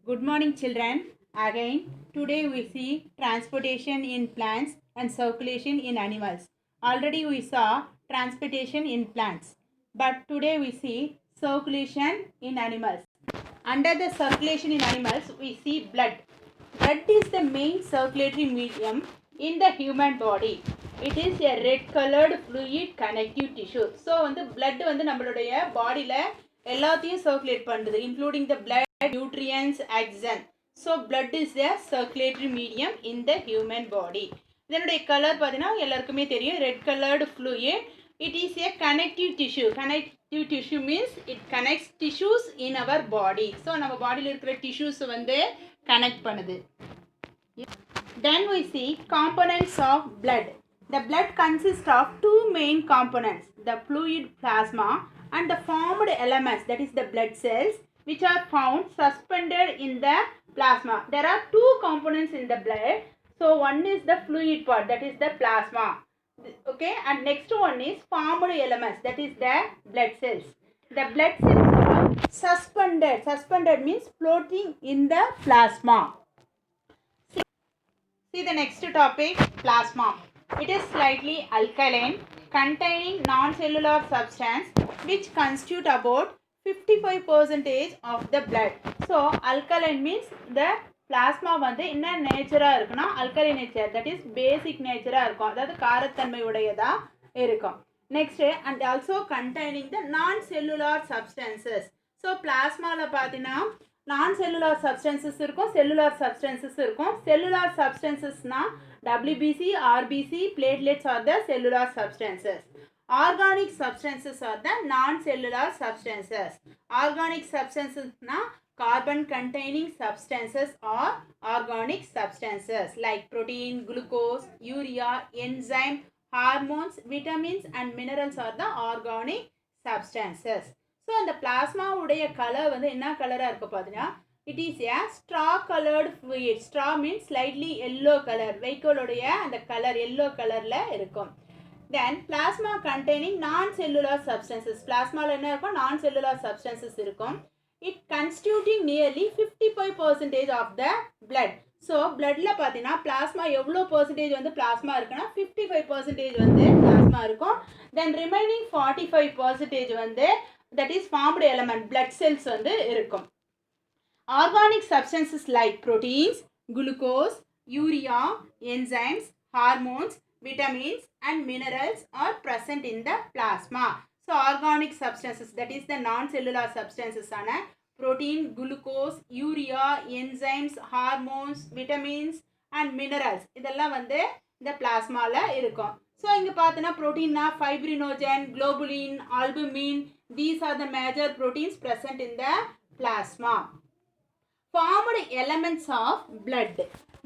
Good morning, children. Again, today we see transportation in plants and circulation in animals. Already we saw transportation in plants, but today we see circulation in animals. Under the circulation in animals, we see blood. Blood is the main circulatory medium in the human body. It is a red colored fluid connective tissue. So வந்து blood வந்து நம்மளுடைய பாடியில் எல்லாத்தையும் circulate பண்ணுது, including the blood, nutrients, oxygen. So blood is the circulatory medium in the human body. இதனுடைய colour பார்த்தீங்கன்னா எல்லாருக்குமே தெரியும், red coloured fluid. It is a connective tissue. Connective tissue means it connects tissues in our body. So நம்ம பாடியில் இருக்கிற tissues வந்து connect பண்ணுது. Then we see components of blood. The blood consists of two main components, the fluid plasma and the formed elements, that is the blood cells, which are found suspended in the plasma. There are two components in the blood. So one is the fluid part, that is the plasma. Okay, and next one is formed elements, that is the blood cells. The blood cells are suspended. Suspended means floating in the plasma. See the next topic, plasma. It is slightly alkaline, containing non-cellular substance which constitute about 55% of the blood. So alkaline means the plasma வந்து என்ன நேச்சராக இருக்குன்னா alkaline nature, that is basic நேச்சராக இருக்கும், அதாவது காரத்தன்மை உடையதாக இருக்கும். Next and also containing the non cellular substances. So பிளாஸ்மாவில் பார்த்தீங்கன்னா நான் செல்லுலார் சப்ஸ்டன்சஸ் இருக்கும், செல்லுலார் சப்ஸ்டன்சஸ் இருக்கும். செல்லுலார் சப்ஸ்டன்சஸ்னா WBC, RBC, platelets are the cellular substances. Organic substances are the non-cellular substances. Organic substances na carbon containing substances or organic substances like protein, glucose, urea, enzyme, hormones, vitamins and minerals are the organic substances. So இந்த plasma உடைய colour வந்து என்ன கலராக இருக்கு பார்த்தீங்கன்னா, it is a straw colored fluid. Straw means slightly yellow color. வைக்கோலுடைய அந்த colour yellow கலரில் இருக்கும். Then plasma containing non-cellular substances. Plasmaவில் என்ன இருக்கும், non-cellular substances இருக்கும். It constituting nearly 55% of the blood. So பிளட்டில் பார்த்தீங்கன்னா பிளாஸ்மா எவ்வளோ பர்சன்டேஜ் வந்து பிளாஸ்மா இருக்குன்னா 55% வந்து பிளாஸ்மா இருக்கும். தென் ரிமைனிங் 45% வந்து that is formed element blood cells வந்து இருக்கும். Organic substances like proteins, glucose, urea, enzymes, hormones, vitamins and minerals are present in the plasma. So organic substances, that is the non-cellular substances ஆன protein, glucose, urea, enzymes, hormones, vitamins and minerals இதெல்லாம் வந்து இந்த பிளாஸ்மாவில் இருக்கும். So இங்கே பார்த்தோன்னா ப்ரோட்டீன்னா fibrinogen, globulin, albumin, these are the major proteins present in the plasma. Formed elements of blood.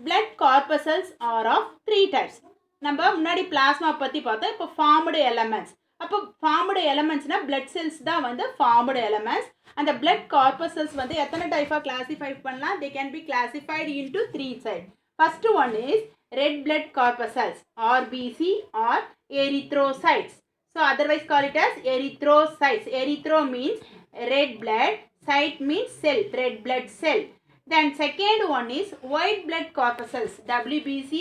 Blood corpuscles are of three types. நம்ம முன்னாடி plasma பற்றி பார்த்தோம், இப்போ ஃபார்ம்டு எலமெண்ட்ஸ். அப்போ ஃபார்ம்டு எலமெண்ட்ஸ்னா பிளட் செல்ஸ் தான் வந்து ஃபார்ம்டு எலமெண்ட்ஸ். அந்த பிளட் கார்பசல்ஸ் வந்து எத்தனை டைப்பாக கிளாசிஃபை பண்ணலாம்? they can be classified into three types. First one is red blood corpuscles, RBC or erythrocytes. So otherwise call it as erythrocytes. Erythro means red blood, cyte means cell, red blood cell. Then second one is white blood corpuscles, WBC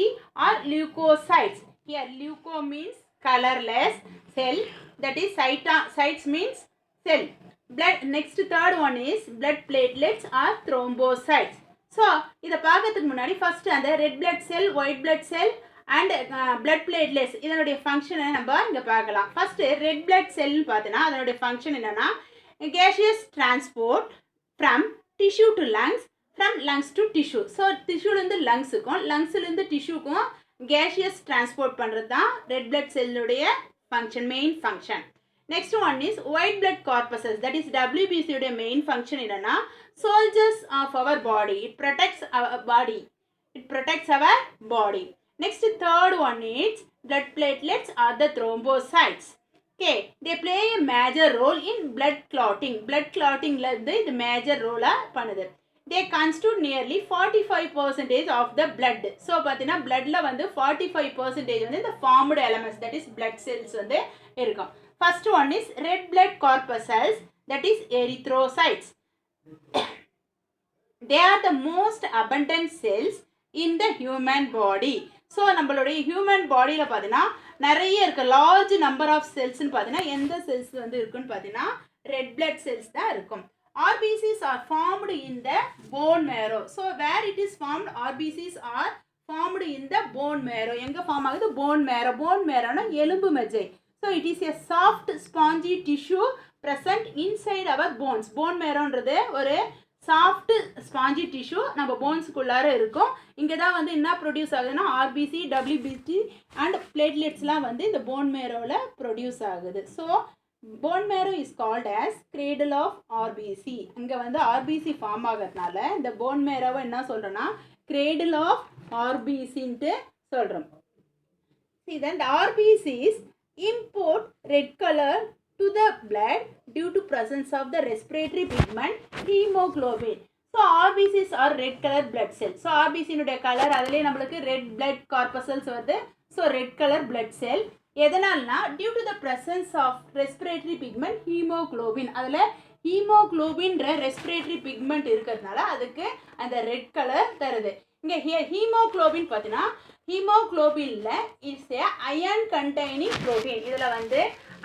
or leukocytes. Here leuko means colorless cell, that is cytes means cell. Blood. Next third one is blood platelets or thrombocytes. So இதை பார்க்கறதுக்கு முன்னாடி first அந்த red blood cell, white blood cell and blood platelets இதனுடைய ஃபங்க்ஷனை நம்ம இங்கே பார்க்கலாம். First red blood செல்னு பார்த்தோன்னா அதனுடைய ஃபங்க்ஷன் என்னென்னா gaseous transport from tissue to lungs, from lungs to tissue. So டிஷ்யூலேருந்து லங்ஸுக்கும் லங்ஸ்லேருந்து டிஷ்யூக்கும் gaseous transport பண்ணுறது தான் ரெட் பிளட் செல்லுடைய function, main function. Next one is white blood corpuscles, that is WBC உடைய மெயின் ஃபங்க்ஷன் என்னன்னா soldiers of our body. It protects our body. It protects our body. Next third one is blood platelets are the thrombocytes. Okay, they play a major role in blood clotting. Blood clotting la இது major role பண்ணுது. They constitute nearly 45% of the blood. So பார்த்தீங்கன்னா bloodல வந்து 45% வந்து இந்த formed elements, that is blood cells வந்து இருக்கும். First one is red blood corpuscles, that is erythrocytes. they are the most abundant cells in the human body. So நம்மளுடைய human பாடியில் பார்த்தீங்கன்னா நிறைய இருக்குது, லார்ஜ் நம்பர் ஆஃப் செல்ஸ்ன்னு பார்த்தீங்கன்னா எந்த செல்ஸ் வந்து இருக்குன்னு பார்த்தீங்கன்னா ரெட் பிளட் செல்ஸ் தான் இருக்கும். RBCs are formed in the bone marrow. So where it is formed, RBCs are formed in the bone marrow. எங்கே ஃபார்ம் ஆகுது? bone marrow. bone marrowனா எலும்பு மஜ்ஜை. So it is a soft spongy tissue present inside our bones. bone marrowன்றது ஒரு soft spongy tissue நம்ம போன்ஸுக்குள்ளார இருக்கும். இங்கே தான் வந்து என்ன ப்ரொடியூஸ் ஆகுதுன்னா RBC, WBC அண்ட் பிளேட்லெட்ஸ்லாம் வந்து இந்த போன் மேரோவில் ப்ரொடியூஸ் ஆகுது. So bone marrow is called as cradle of RBC. இங்கே வந்து RBC ஃபார்ம் ஆகிறதுனால இந்த போன் மேரோவை என்ன சொல்கிறோன்னா கிரேடல் ஆஃப் RBCன்ட்டு சொல்கிறோம். See then the RBCs import red color to the blood due to presence of the respiratory pigment hemoglobin. So RBCs are red color blood cells. So RBC னுடைய colour அதிலே நம்மளுக்கு red blood corpuscles வருது. So red color blood cell எதனால்னா due to the presence of respiratory pigment hemoglobin. அதில் ஹீமோக்ளோபின்ற respiratory pigment இருக்கிறதுனால அதுக்கு அந்த red colour தருது. இங்கே ஹீமோக்ளோபின் பார்த்தீங்கன்னா ஹீமோக்ளோபினில் it's a iron containing protein. இதில் வந்து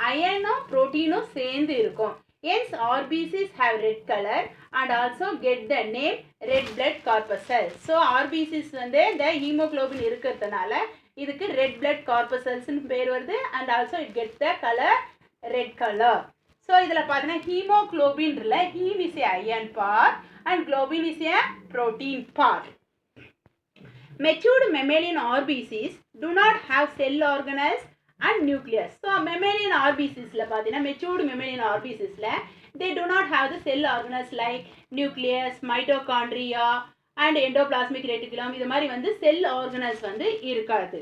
அயனும் ப்ரோட்டீனும் சேர்ந்து இருக்கும். Hence RBCs have red color and also get the name red blood corpuscles. So RBCs வந்து இந்த ஹீமோக்ளோபின் இருக்கிறதுனால இதுக்கு red blood corpusclesனு பேர் வருது and also it gets the color red color. So இதில் பார்த்தீங்கன்னா ஹீமோக்ளோபின்ல heme is a iron part and globin is a protein part. Matured mammalian RBCs do not have cell organelles and nucleus. So mammalian RBCsல பார்த்தீங்கன்னா matured mammalian RBCsல they do not have the cell organelles like nucleus, mitochondria and endoplasmic reticulum. இது மாதிரி வந்து cell organelles வந்து இருக்காது.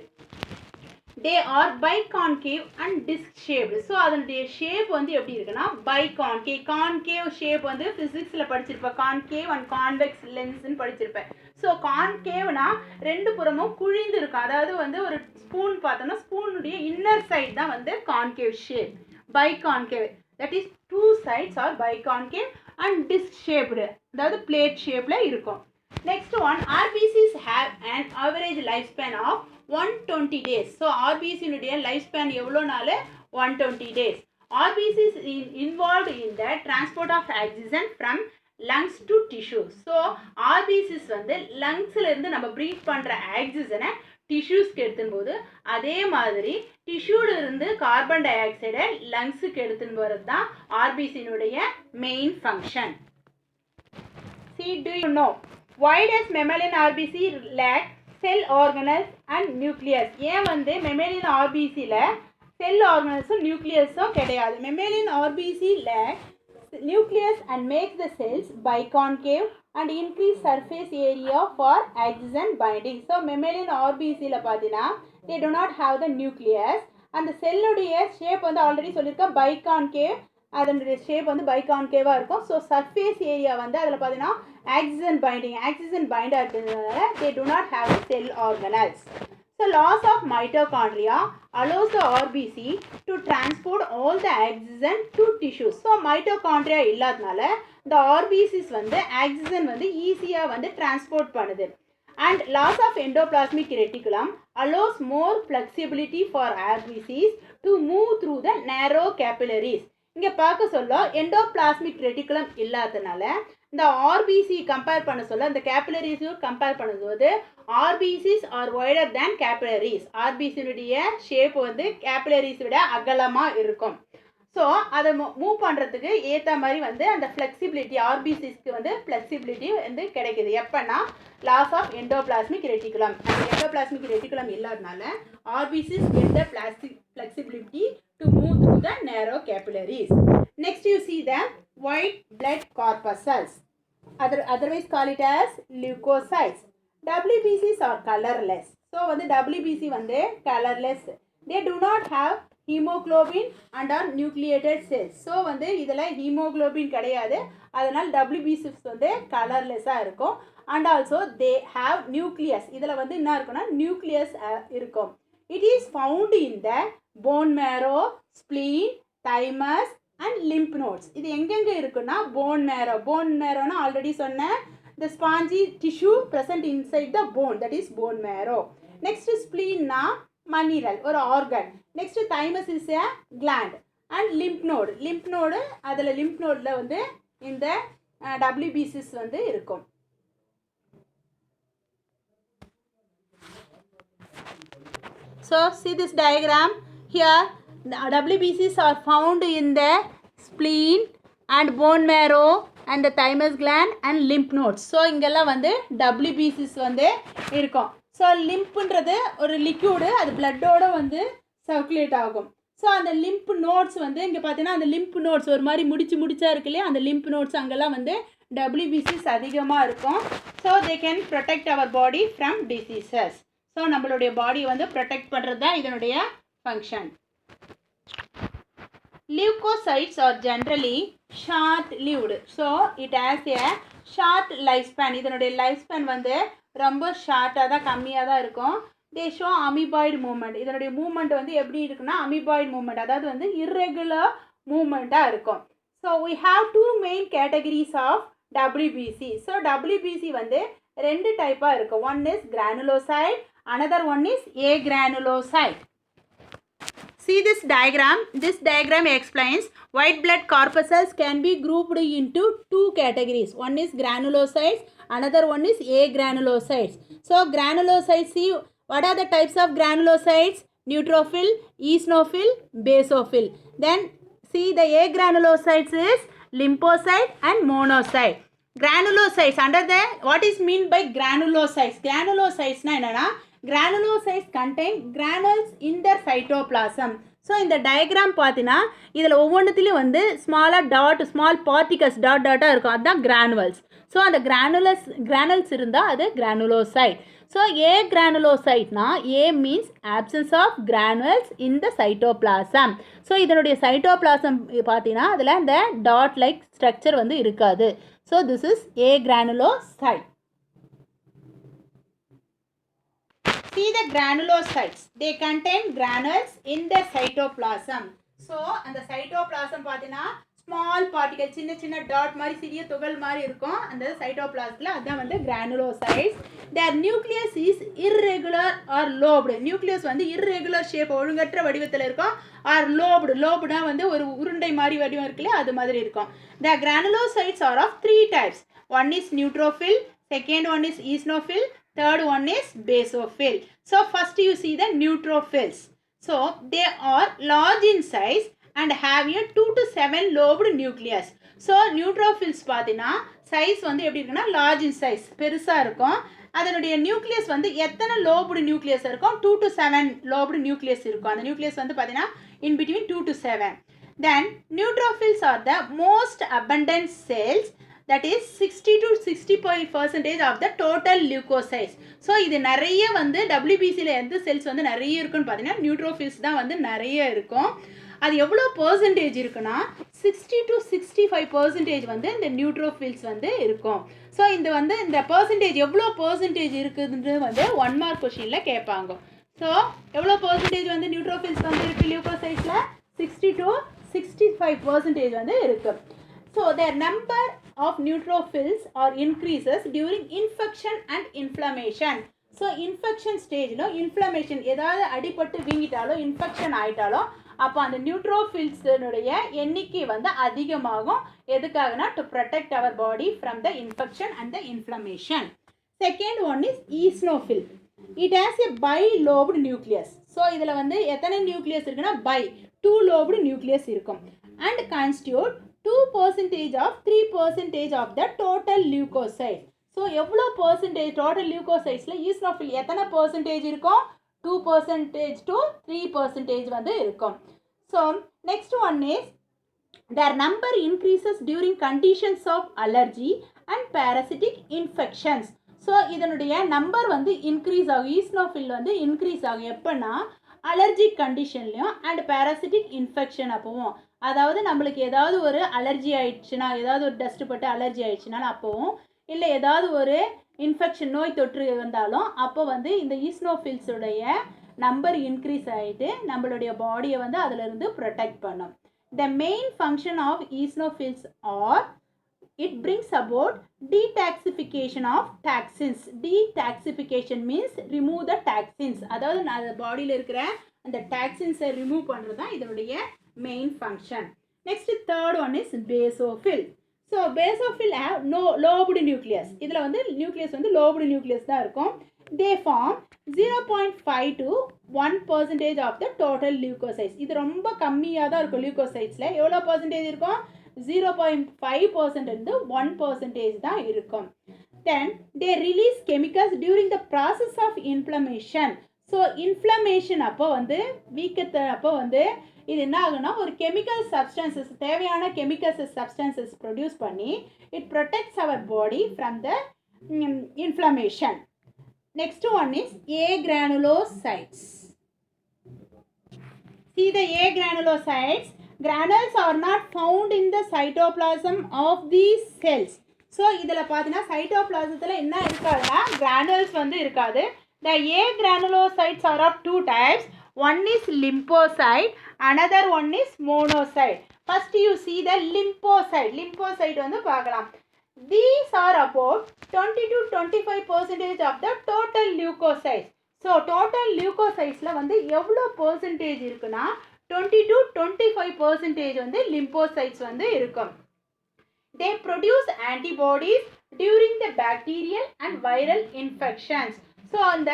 They are biconcave and disc shaped. So அதனுடைய shape வந்து எப்படி இருக்குன்னா biconcave. கான்கேவ் ஷேப் வந்து ஃபிசிக்ஸில் படிச்சிருப்பேன், கான்கேவ் அண்ட் கான்வெக்ஸ் லென்ஸ்ன்னு படிச்சிருப்பேன். ஸோ கான்கேவ்னா ரெண்டு புறமும் குழிந்து இருக்கும். அதாவது வந்து ஒரு ஸ்பூன் பார்த்தோம்னா ஸ்பூனுடைய இன்னர் சைட் தான் வந்து concave shape. Biconcave that is two sides are biconcave and disc shaped, அதாவது பிளேட் ஷேப்பில் இருக்கும். Next one, RBCs have an average lifespan of 120 days. So RBCனுடைய லைஃப் ஸ்பேன் எவ்வளோ நாள்? 120 days. RBCs involved in the transport of oxygen from lungs to tissues. So RBCs வந்து லங்ஸ்லேருந்து நம்ம breath பண்ணுற ஆக்சிஜனை டிஷ்யூஸ்க்கு எடுத்துன்னு போது அதே மாதிரி டிஷ்யூலேருந்து கார்பன் டை ஆக்சைடை லங்ஸுக்கு எடுத்துன்னு போகிறது தான் RBCனுடைய main function. See, do you know why does mammalian RBC lack cell organelles and nucleus? ஏன் வந்து mammalian RBCல cell organellsம் nucleusம் கிடையாது? mammalian RBC lack nucleus and makes the cells biconcave and increase surface area for oxygen binding. So mammalian RBCல பார்த்தீங்கன்னா they do not have the nucleus. அந்த செல்லுடைய shape வந்து already சொல்லியிருக்கேன் biconcave, அதனுடைய shape வந்து பைகான்கேவாக இருக்கும். ஸோ சர்ஃபேஸ் ஏரியா வந்து அதில் பார்த்தீங்கன்னா ஆக்சிஜன் பைண்டாக இருக்கிறதுனால they do not have the cell organelles. So loss of mitochondria allows the RBC to transport all the oxygen to tissues. So mitochondria இல்லாதனால இந்த RBCs வந்து ஆக்சிஜன் வந்து ஈஸியாக வந்து டிரான்ஸ்போர்ட் பண்ணுது. And loss of endoplasmic reticulum allows more flexibility for RBCs to move through the narrow capillaries. இங்கே பார்க்க சொல்ல எண்டோபிளாஸ்மிக் ரெட்டிகுலம் இல்லாதனால இந்த RBC கம்பேர் பண்ண சொல்ல இந்த கேபிலரிஸும் கம்பேர் பண்ணும்போது RBCs ஆர் வைடர் தேன் கேபிலரிஸ். RBCனுடைய ஷேப் வந்து கேபிலரிஸ் விட அகலமாக இருக்கும். ஸோ அதை மூவ் பண்ணுறதுக்கு ஏற்ற மாதிரி வந்து அந்த ஃப்ளெக்சிபிலிட்டி RBCஸ்க்கு வந்து ஃப்ளெக்சிபிலிட்டி வந்து கிடைக்கிது. எப்போனா லாஸ் ஆஃப் எண்டோபிளாஸ்மிக் ரெட்டிகுலம். அந்த எண்டோபிளாஸ்மிக் ரெட்டிகுலம் இல்லாதனால RBCs get the flexibility to move through the narrow capillaries. Next you see the white blood corpuscles, otherwise call it as leukocytes. WBCs are colorless. So வந்து WBC வந்து colorless. They do not have hemoglobin and are nucleated cells. So வந்து இதில் haemoglobin கிடையாது, அதனால் WBCs வந்து கலர்லெஸ்ஸாக இருக்கும். And also they have nucleus. இதில் வந்து என்ன இருக்குன்னா நியூக்ளியஸ் இருக்கும். It is found in the bone marrow, spleen, thymus and lymph nodes. இது எங்கெங்கே இருக்குன்னா போன் மேரோனா ஆல்ரெடி சொன்னேன் the spongy tissue present inside the bone, that is bone marrow. Next spleen na மணிரல் ஒரு organ. Next thymus is a gland and lymph node. அதில் lymph nodeல வந்து இந்த WBCs வந்து இருக்கும். So see this diagram here. The WBCs are found in the spleen and bone marrow and the thymus gland and lymph nodes. So இங்கெல்லாம் வந்து WBCs வந்து இருக்கும். So லிம்ப்ன்றது ஒரு லிக்யூடு, அது பிளட்டோட வந்து சர்க்குலேட் ஆகும். ஸோ அந்த லிம்ப் நோட்ஸ் வந்து இங்கே பார்த்தீங்கன்னா அந்த லிம்ப் நோட்ஸ் ஒரு மாதிரி முடிச்சா இருக்கு இல்லையா, அந்த லிம்ப் நோட்ஸ் அங்கெல்லாம் வந்து WBCs அதிகமாக இருக்கும். So they can protect our body from diseases. So நம்மளுடைய பாடியை வந்து ப்ரொடெக்ட் பண்ணுறது தான் இதனுடைய function. Leukocytes are generally short-lived. So it has a short lifespan. இதனுடைய லைஃப் ஸ்பேன் வந்து ரொம்ப ஷார்ட்டாக தான் கம்மியாக தான் இருக்கும். They show amoeboid movement. இதனுடைய மூமெண்ட் வந்து எப்படி இருக்குன்னா அமீபாய்டு மூமெண்ட், அதாவது வந்து இர்ரெகுலர் மூமெண்ட்டாக இருக்கும். So we have two main categories of WBC. So WBC வந்து ரெண்டு டைப்பாக இருக்கும். One is granulocyte, another one is agranulocyte. See this diagram. This diagram explains white blood corpuscles can be grouped into two categories. One is granulocytes, another one is agranulocytes. So granulocytes, see what are the types of granulocytes? Neutrophil, eosinophil, basophil. Then see the agranulocytes is lymphocyte and monocyte. Granulocytes under the what is mean by granulocytes? Granulocytes na enna? Granulocytes contain granules in their cytoplasm. So இந்த diagram பார்த்தீங்கன்னா இதில் ஒவ்வொன்றுத்துலேயும் வந்து small particles டாட்டாக இருக்கும், அதுதான் granules. So அந்த granules இருந்தால் அது granulocyte. So a கிரானுலோசைட்னா uh means absence of granules in the cytoplasm. So இதனுடைய சைட்டோபிளாசம் பார்த்தீங்கன்னா அதில் இந்த டாட் லைக் ஸ்ட்ரக்சர் வந்து இருக்காது. So this is a granulocyte. See the granulocytes. They contain granules in the cytoplasm. So அந்த cytoplasm பார்த்தீங்கன்னா small particle சின்ன dot மாதிரி சிறிய துகள் மாதிரி இருக்கும் அந்த சைட்டோபிளாஸ்மில், அதுதான் வந்து granulocytes. Their nucleus is irregular or lobed. Nucleus வந்து irregular ஷேப், ஒழுங்கற்ற வடிவத்தில் இருக்கும். ஆர் லோப்டுனா வந்து ஒரு உருண்டை மாதிரி வடிவம் இருக்குல்ல, அது மாதிரி இருக்கும். The granulocytes are of three types. One is neutrophil, second one is eosinophil, third one is basophil. So first you see the neutrophils. So they are large in size and have a 2 to 7 lobed nucleus. So neutrophils பார்த்தீங்கன்னா size வந்து எப்படி இருக்குன்னா large in size, பெருசாக இருக்கும். அதனுடைய nucleus வந்து எத்தனை lobed nucleus இருக்கும்? 2 to 7 லோப்டு நியூக்ளியஸ் இருக்கும். அந்த நியூக்ளியஸ் வந்து பார்த்தீங்கன்னா in between 2 to 7. Then neutrophils are the most abundant cells, that is 60 to 65% of the total leukocytes. So இது நிறைய வந்து WBCயில் எந்த செல்ஸ் வந்து நிறைய இருக்குன்னு பார்த்தீங்கன்னா நியூட்ரோஃபில்ஸ் தான் வந்து நிறைய இருக்கும். அது எவ்வளோ பர்சன்டேஜ் இருக்குன்னா 60 to 65% வந்து இந்த நியூட்ரோஃபில்ஸ் வந்து இருக்கும். ஸோ இந்த வந்து இந்த பர்சன்டேஜ் எவ்வளோ பர்சன்டேஜ் இருக்குதுன்றது வந்து 1 மார்க் கொஷினில் கேட்பாங்க. ஸோ எவ்வளோ பர்சன்டேஜ் வந்து நியூட்ரோஃபில்ஸ் வந்து இருக்குது லியூக்கோசைட்ஸில்? 60 to 65% வந்து இருக்குது. So their number of neutrophils are increases during infection and inflammation. So infection stageல inflammation, ஏதாவது அடிபட்டு வீங்கிட்டாலோ இன்ஃபெக்ஷன் ஆயிட்டாலோ அப்போ அந்த நியூட்ரோஃபில்ஸனுடைய எண்ணிக்கை வந்து அதிகமாகும். எதுக்காகனா to protect our body from the infection and the inflammation. Second one is eosinophil. It has a bi-lobed nucleus. So இதில் வந்து எத்தனை நியூக்ளியஸ் இருக்குன்னா 2 lobed nucleus இருக்கும் and constitute 2% of 3% of the total leukocytes. So எவ்வளோ percentage total லியூக்கோசைட்ஸில் eosinophil எத்தனை percentage இருக்கும்? 2% to 3% வந்து இருக்கும். So next one is their number increases during conditions of allergy and parasitic infections. So இதனுடைய number வந்து increase ஆகும், eosinophil வந்து increase ஆகும் எப்போன்னா அலர்ஜிக் கண்டிஷன்லையும் அண்ட் பேராசிட்டிக் இன்ஃபெக்ஷன் அப்போவும், அதாவது நம்மளுக்கு ஏதாவது ஒரு அலர்ஜி ஆயிடுச்சுன்னா, ஏதாவது ஒரு டஸ்ட் பட்டு அலர்ஜி ஆயிடுச்சுனாலும் அப்போவும், இல்லை ஏதாவது ஒரு இன்ஃபெக்ஷன் நோய் தொற்று வந்தாலும் அப்போ வந்து இந்த ஈஸ்னோஃபில்ஸுடைய நம்பர் இன்க்ரீஸ் ஆகிட்டு நம்மளுடைய பாடியை வந்து அதிலிருந்து ப்ரொடெக்ட் பண்ணும். The main function of eosinophils are it brings about detoxification of toxins. Detoxification means remove the toxins. அதாவது அந்த பாடியில் இருக்கிற அந்த டாக்ஸின்ஸை ரிமூவ் பண்ணுறது தான் இதனுடைய main function. Next third one is basophil. So basophil have lobed nucleus. இதில் வந்து நியூக்ளியஸ் வந்து லோப்டு நியூக்ளியஸ் தான் இருக்கும். They form 0.5 to 1% of the total leucocytes. இது ரொம்ப கம்மியாக தான் இருக்கும். லியூகோசைட்ஸில் எவ்வளோ பர்சன்டேஜ் இருக்கும்? 0.5% இருந்து 1% தான் இருக்கும். Then they release chemicals during the process of inflammation. So inflammation அப்போ வந்து வீக்கத்தை அப்போ வந்து இது என்ன ஆகுனா ஒரு கெமிக்கல் சப்ஸ்டன்சஸ் தேவையான கெமிக்கல் சப்ஸ்டன்சஸ் ப்ரொடியூஸ் பண்ணி it protects our body from the inflammation. Next one is agranulocytes. See the agranulocytes. Granules are not found in the cytoplasm of these cells. So இதில் பார்த்தீங்கன்னா சைட்டோபிளாசத்தில் என்ன இருக்காதுன்னா granules வந்து இருக்காது. The agranulocytes are of two types. One is lymphocyte, another one is monocyte. First you see the lymphocyte. Lymphocyte வந்து பார்க்கலாம். These are about 20 to 25% of the total leukocytes. So total leukocytesல வந்து எவ்வளோ percentage இருக்குன்னா 20 to 25% வந்து lymphocytes வந்து இருக்கும். They produce antibodies during the bacterial and viral infections. So அந்த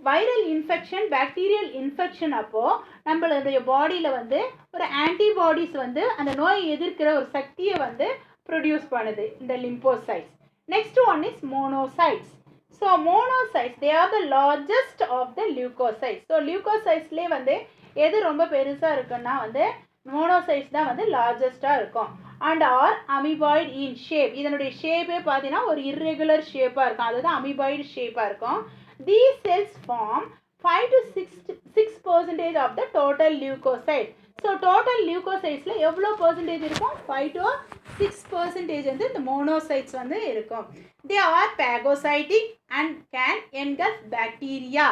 viral infection bacterial infection அப்போ நம்மளுடைய பாடியில் வந்து ஒரு ஆன்டிபாடிஸ் வந்து அந்த நோயை எதிர்க்கிற ஒரு சக்தியை வந்து ப்ரொடியூஸ் பண்ணுது இந்த lymphocytes. Next one is monocytes. So monocytes they are the largest of the leucocytes. So லியூகோசைட்ஸ்லேயே வந்து எது ரொம்ப பெருசாக இருக்குன்னா வந்து மோனோசைட்ஸ் தான் வந்து லார்ஜஸ்ட்டாக இருக்கும். And are amoeboid in shape. இதனுடைய ஷேப்பே பார்த்தீங்கன்னா ஒரு இர்ரெகுலர் ஷேப்பாக இருக்கும். அதுதான் அமிபாய்டு ஷேப்பாக இருக்கும். These cells form 5 to 6% of the total leukocytes. So total leukocytesல எவ்வளோ percentage இருக்கும்? 5 to 6% வந்து இந்த monocytes வந்து இருக்கும். They are phagocytic and can engulf bacteria.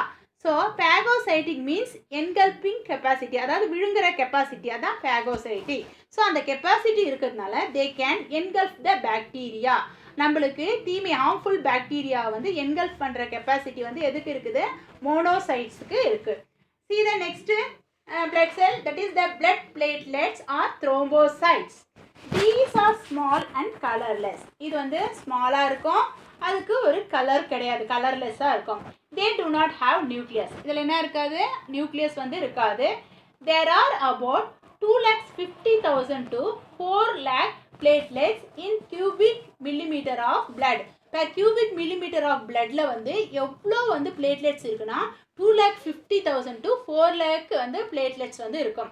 So phagocytic means engulfing capacity. அதாவது விழுங்குற கெப்பாசிட்டி அதான் phagocytic. ஸோ அந்த கெப்பாசிட்டி இருக்கிறதுனால they can engulf the bacteria. நம்மளுக்கு தீமை ஹார்ம்ஃபுல் பாக்டீரியா வந்து என்கல்ஃப் பண்ணுற கெப்பாசிட்டி வந்து எதுக்கு இருக்குது? மோனோசைட்ஸுக்கு இருக்குது. See the next blood cell, that is the blood platelets or thrombocytes. These are small and colorless. இது வந்து ஸ்மாலாக இருக்கும், அதுக்கு ஒரு கலர் கிடையாது, கலர்லெஸ்ஸாக இருக்கும். They do not have nucleus. இதில் என்ன இருக்காது? நியூக்ளியஸ் வந்து இருக்காது. There are about 250,000 to 4 lakh platelets in cubic millimeter of blood. Per cubic millimeter of bloodல வந்து எவ்வளோ வந்து platelets இருக்குன்னா 250,000 to 4 lakh வந்து platelets வந்து இருக்கும்.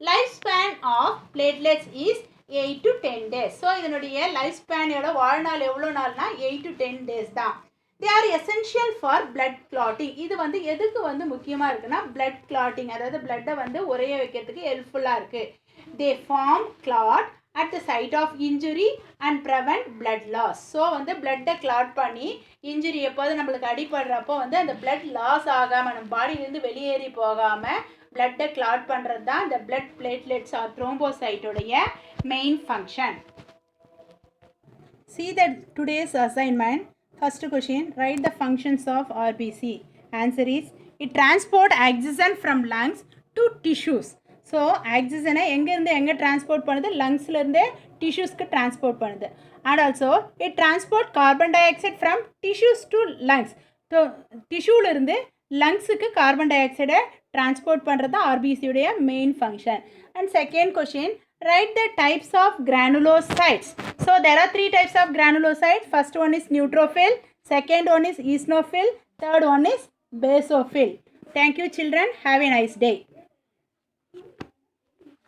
Life span of platelets is 8 to 10 days. So இதனுடைய லைஃப் ஸ்பேனோட வாழ்நாள் எவ்வளோ நாள்னா 8 to 10 days தான். They are essential for blood clotting. இது வந்து எதுக்கு வந்து முக்கியமாக இருக்குன்னா blood clotting, அதாவது பிளட்டை வந்து உறைய வைக்கிறதுக்கு ஹெல்ப்ஃபுல்லாக இருக்குது. They form clot at the site of injury and prevent blood loss. So வந்து பிளட்டை கிளாட் பண்ணி இன்ஜுரி எப்போது நம்மளுக்கு அடிபடுறப்போ வந்து அந்த பிளட் லாஸ் ஆகாமல் நம்ம பாடியிலேருந்து வெளியேறி போகாமல் பிளட்டை கிளாட் பண்ணுறது தான் இந்த பிளட் பிளேட்லெட்ஸ் ஆர் த்ரோம்போசைட்டோடைய main function. See that today's assignment. First question, write the functions of RBC. Answer is, it transport oxygen from lungs to tissues. So ஆக்சிஜனை எங்கேருந்து எங்கே டிரான்ஸ்போர்ட் பண்ணுது? லங்ஸ்லேருந்து டிஷ்யூஸ்க்கு டிரான்ஸ்போர்ட் பண்ணுது. And also it transport carbon dioxide from tissues to lungs. So டிஷ்யூலேருந்து லங்ஸுக்கு carbon டை ஆக்சைடை டிரான்ஸ்போர்ட் பண்ணுறது தான் ஆர்பிசியுடைய main function. And second question, write the types of granulocytes. So there are 3 types of granulocytes. First one is neutrophil, second one is eosinophil, third one is basophil. Thank you children. Have a nice day.